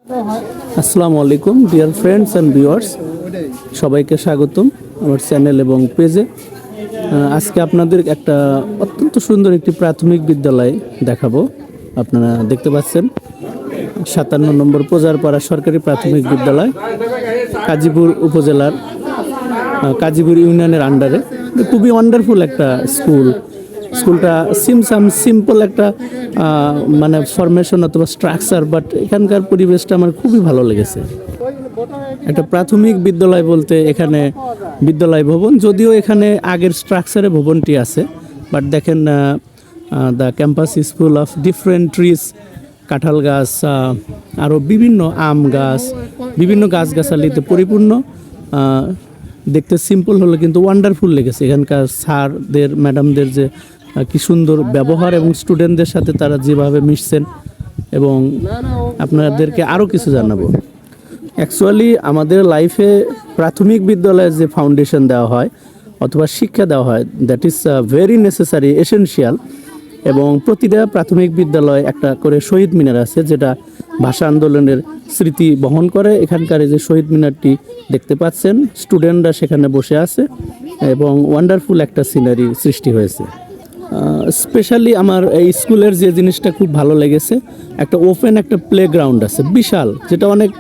আসসালামু আলাইকুম dear friends and viewers, সবাইকে স্বাগতম আমার চ্যানেল এবং পেজে। আজকে আপনাদের একটা অত্যন্ত সুন্দর একটি প্রাথমিক বিদ্যালয় দেখাবো। আপনারা দেখতে পাচ্ছেন 57 নম্বর প্রজারপাড়া সরকারি প্রাথমিক বিদ্যালয়, কাজীপুর উপজেলার কাজীপুর ইউনিয়নের আন্ডারে। খুবই ওয়ান্ডারফুল একটা স্কুলটা সিম্পল একটা মানে ফরমেশন অথবা স্ট্রাকচার, বাট এখানকার পরিবেশটা আমার খুবই ভালো লেগেছে। একটা প্রাথমিক বিদ্যালয় বলতে এখানে বিদ্যালয় ভবন, যদিও এখানে আগের স্ট্রাকচারে ভবনটি আছে, বাট দেখেন the campus is full of different trees, কাঁঠাল গাছ, আরও বিভিন্ন আম গাছ, বিভিন্ন গাছগাছালিতে পরিপূর্ণ। দেখতে সিম্পল হলো কিন্তু ওয়ান্ডারফুল লেগেছে। এখানকার স্যারদের ম্যাডামদের যে কি সুন্দর ব্যবহার এবং স্টুডেন্টদের সাথে তারা যেভাবে মিশছেন, এবং আপনাদেরকে আরও কিছু জানাবো। অ্যাকচুয়ালি আমাদের লাইফে প্রাথমিক বিদ্যালয়ে যে ফাউন্ডেশন দেওয়া হয় অথবা শিক্ষা দেওয়া হয়, that is very necessary, essential. এবং প্রতিটা প্রাথমিক বিদ্যালয়ে একটা করে শহীদ মিনার আছে, যেটা ভাষা আন্দোলনের স্মৃতি বহন করে। এখানকার যে শহীদ মিনারটি দেখতে পাচ্ছেন, স্টুডেন্টরা সেখানে বসে আছে এবং ওয়ান্ডারফুল একটা সিনারি সৃষ্টি হয়েছে। স্পেশালি আমার এই স্কুলের যে জিনিসটা খুব ভালো লেগেছে, একটা ওপেন একটা প্লেগ্রাউন্ড আছে বিশাল, যেটা অনেক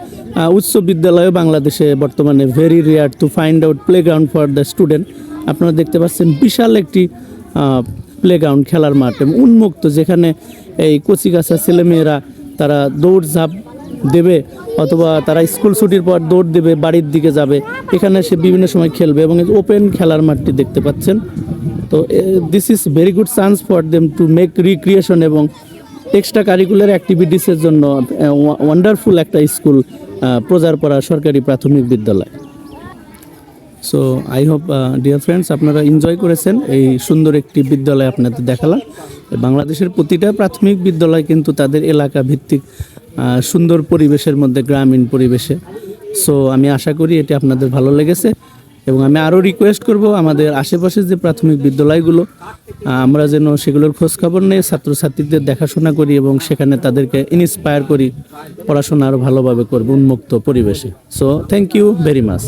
উচ্চ বিদ্যালয়ে বাংলাদেশে বর্তমানে very rare to find out playground for the student. আপনারা দেখতে পাচ্ছেন বিশাল একটি প্লেগ্রাউন্ড, খেলার মাঠ এবং উন্মুক্ত, যেখানে এই কচিকাঁচা ছেলেমেয়েরা তারা দৌড়ঝাঁপ দেবে অথবা তারা স্কুল ছুটির পর দৌড় দেবে, বাড়ির দিকে যাবে, এখানে সে বিভিন্ন সময় খেলবে। এবং ওপেন খেলার মাঠটি দেখতে পাচ্ছেন। তো this is very good chance for them to make recreation এবং এক্সট্রা কারিকুলার অ্যাক্টিভিটিসের জন্য ওয়ান্ডারফুল একটা স্কুল, প্রজারপাড়া সরকারি প্রাথমিক বিদ্যালয়। So I hope dear friends, আপনারা এনজয় করেছেন এই সুন্দর একটি বিদ্যালয় আপনাদের দেখালাম। বাংলাদেশের প্রতিটা প্রাথমিক বিদ্যালয় কিন্তু তাদের এলাকা ভিত্তিক সুন্দর পরিবেশের মধ্যে, গ্রামীণ পরিবেশে। সো আমি আশা করি এটি আপনাদের ভালো লেগেছে, এবং আমি আরও রিকোয়েস্ট করব আমাদের আশেপাশে যে প্রাথমিক বিদ্যালয়গুলো, আমরা যেন সেগুলোর খোঁজখবর নিয়ে ছাত্রছাত্রীদের দেখাশোনা করি এবং সেখানে তাদেরকে ইন্সপায়ার করি, পড়াশোনা আরও ভালোভাবে করব উন্মুক্ত পরিবেশে। So thank you very much.